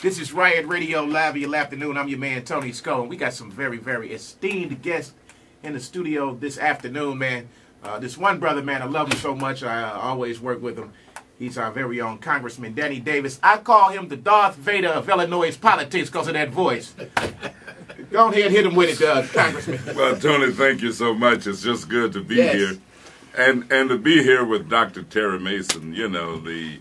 This is Riot Radio Live in your afternoon. I'm your man, Tony Skull. And we got some very, very esteemed guests in the studio this afternoon, man. This one brother, man, I love him so much. I always work with him. He's our very own Congressman Danny Davis. I call him the Darth Vader of Illinois politics because of that voice. Go ahead, hit him with it, Congressman. Well, Tony, thank you so much. It's just good to be here. And to be here with Dr. Terry Mason, you know, the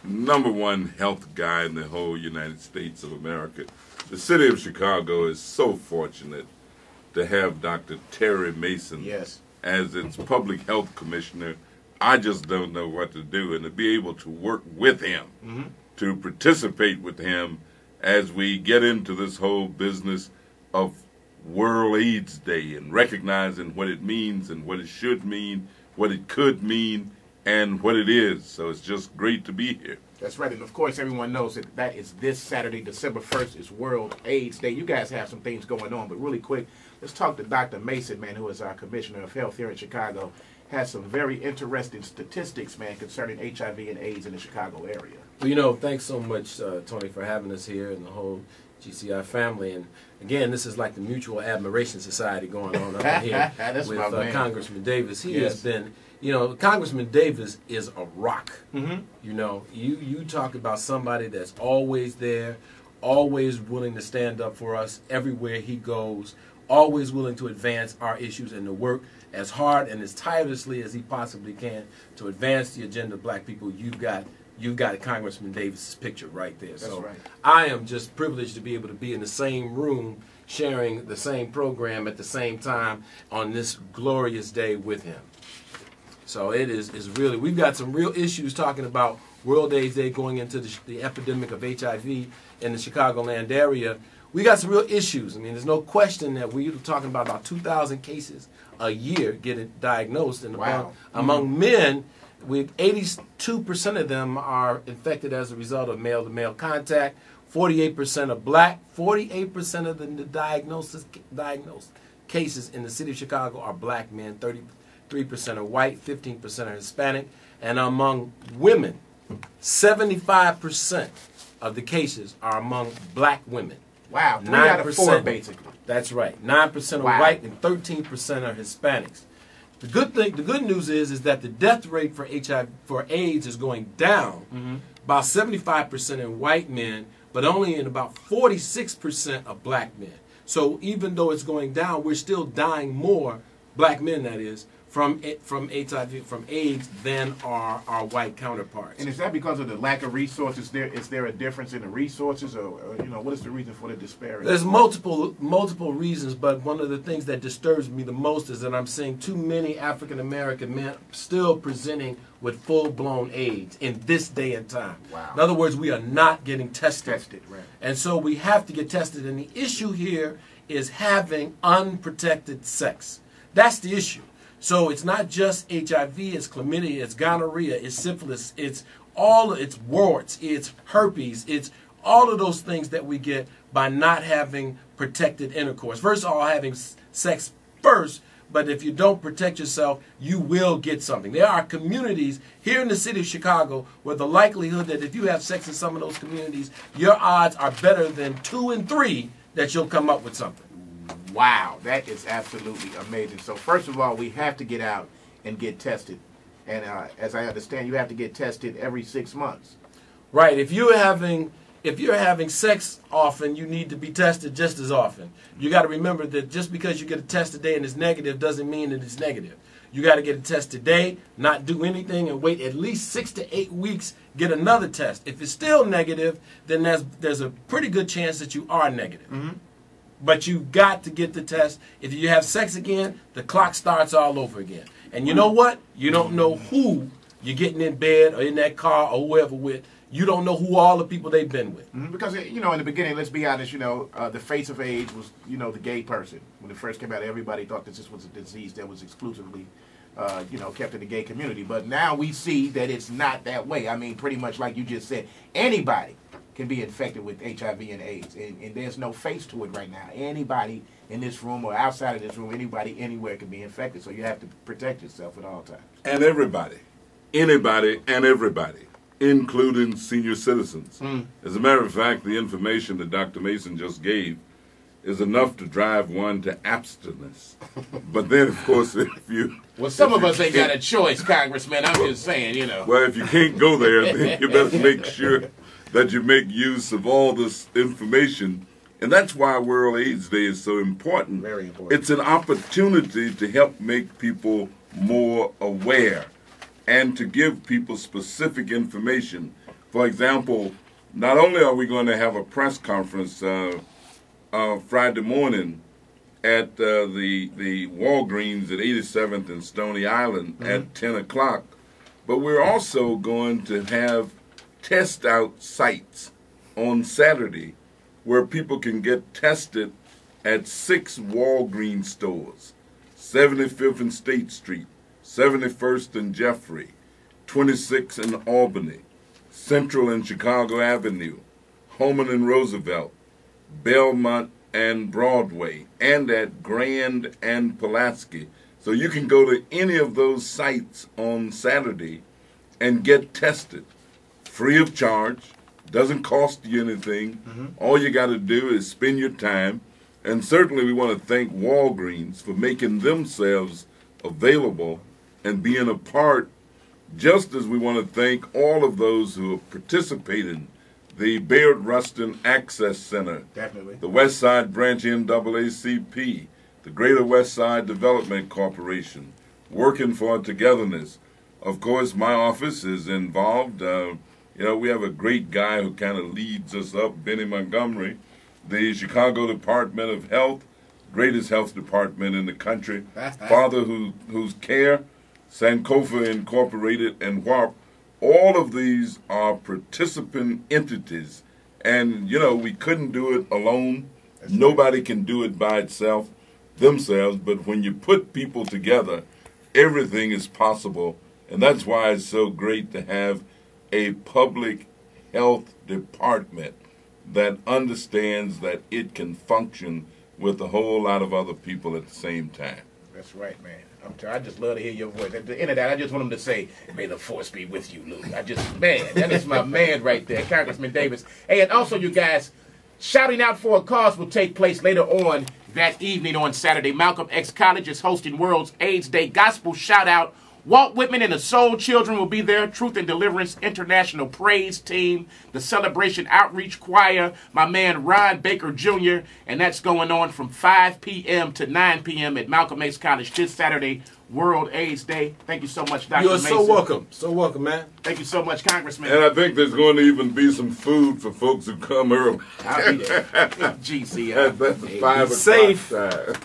#1 health guy in the whole United States of America. The city of Chicago is so fortunate to have Dr. Terry Mason as its public health commissioner. I just don't know what to do, and to be able to work with him, to participate with him as we get into this whole business of World AIDS Day and recognizing what it means and what it should mean, what it could mean, and what it is. So it's just great to be here. That's right, and of course everyone knows that that is this Saturday, December 1st, is World AIDS Day. You guys have some things going on, but really quick, let's talk to Dr. Mason, man, who is our Commissioner of Health here in Chicago. Has some very interesting statistics, man, concerning HIV and AIDS in the Chicago area. Well, you know, thanks so much, Tony, for having us here and the whole GCI family. And again, this is like the Mutual Admiration Society going on up in here with Congressman Davis. He has been, you know, Congressman Davis is a rock. You know, you talk about somebody that's always there, always willing to stand up for us everywhere he goes, always willing to advance our issues and to work as hard and as tirelessly as he possibly can to advance the agenda of black people. You've got Congressman Davis's picture right there. That's so right. I am just privileged to be able to be in the same room sharing the same program at the same time on this glorious day with him. So it is really, we've got some real issues talking about World AIDS Day going into the epidemic of HIV in the Chicagoland area. We got some real issues. I mean, there's no question that we're talking about 2,000 cases a year getting diagnosed. And among men, 82% of them are infected as a result of male-to-male contact. 48% are black. 48% of the diagnosed cases in the city of Chicago are black men. 33% are white. 15% are Hispanic. And among women, 75% of the cases are among black women. Wow, 3 out of 4 basically. That's right. 9% are white and 13% are Hispanics. The good news is that the death rate for AIDS is going down. About 75% in white men, but only in about 46% of black men. So even though it's going down, we're still dying more, black men that is, from HIV, from AIDS than our white counterparts. And is that because of the lack of resources? Is there a difference in the resources, or you know, what is the reason for the disparity? There's multiple reasons, but one of the things that disturbs me the most is that I'm seeing too many African American men still presenting with full-blown AIDS in this day and time. Wow. In other words, we are not getting tested. Right. And so we have to get tested, and the issue here is having unprotected sex. That's the issue. So it's not just HIV, it's chlamydia, it's gonorrhea, it's syphilis, it's warts, it's herpes, it's all of those things that we get by not having protected intercourse. First of all, having sex first, but if you don't protect yourself, you will get something. There are communities here in the city of Chicago where the likelihood that if you have sex in some of those communities, your odds are better than 2 in 3 that you'll come up with something. Wow, that is absolutely amazing. So first of all, we have to get out and get tested. And as I understand, you have to get tested every 6 months. Right. If you're having sex often, you need to be tested just as often. You got to remember that just because you get a test today and it's negative doesn't mean that it's negative. You got to get a test today, not do anything, and wait at least 6 to 8 weeks, get another test. If it's still negative, then there's a pretty good chance that you are negative. But you've got to get the test. If you have sex again, the clock starts all over again. And you know what? You don't know who you're getting in bed or in that car or whoever with. You don't know who all the people they've been with. Because, you know, in the beginning, let's be honest, you know, the face of AIDS was, you know, the gay person. When it first came out, everybody thought that this was a disease that was exclusively, you know, kept in the gay community. But now we see that it's not that way. I mean, pretty much like you just said, anybody can be infected with HIV and AIDS, and there's no face to it right now. Anybody in this room or outside of this room, anybody anywhere can be infected, so you have to protect yourself at all times. And everybody, anybody and everybody including senior citizens. As a matter of fact, the information that Dr. Mason just gave is enough to drive one to abstinence. But then, of course, if you... Well, some of us ain't got a choice, Congressman. I'm just saying, you know. Well, if you can't go there, then you better make sure that you make use of all this information. And that's why World AIDS Day is so important. Very important. It's an opportunity to help make people more aware and to give people specific information. For example, not only are we going to have a press conference Friday morning at the Walgreens at 87th and Stony Island at 10 o'clock, but we're also going to have test out sites on Saturday where people can get tested at 6 Walgreens stores: 75th and State Street, 71st and Jeffrey, 26th and Albany, Central and Chicago Avenue, Homan and Roosevelt, Belmont and Broadway, and at Grand and Pulaski. So you can go to any of those sites on Saturday and get tested free of charge. Doesn't cost you anything. All you got to do is spend your time. And certainly we want to thank Walgreens for making themselves available and being a part, just as we want to thank all of those who have participated. The Bayard Rustin Access Center, Definitely. the West Side Branch NAACP, the Greater West Side Development Corporation, working for togetherness. Of course, my office is involved. You know, we have a great guy who kind of leads us up, Benny Montgomery, the Chicago Department of Health, greatest health department in the country, Father whose care, Sankofa Incorporated, and WARP. All of these are participant entities, and, you know, we couldn't do it alone. Nobody can do it by themselves, but when you put people together, everything is possible, and that's why it's so great to have a public health department that understands that it can function with a whole lot of other people at the same time. That's right, man. I just love to hear your voice. At the end of that, I just want him to say, "May the force be with you, Luke." Man, that is my man right there, Congressman Davis. Hey, and also, you guys, shouting out for a cause will take place later on that evening on Saturday. Malcolm X College is hosting World AIDS Day Gospel Shout Out. Walt Whitman and the Soul Children will be there. Truth and Deliverance International Praise Team, the Celebration Outreach Choir, my man Ron Baker Jr., and that's going on from 5 p.m. to 9 p.m. at Malcolm X College this Saturday, World AIDS Day. Thank you so much, Dr. You're Mason. so welcome. So welcome, man. Thank you so much, Congressman. And I think there's going to even be some food for folks who come early. I'll be there. GC. That's the 5 o'clock Safe. time.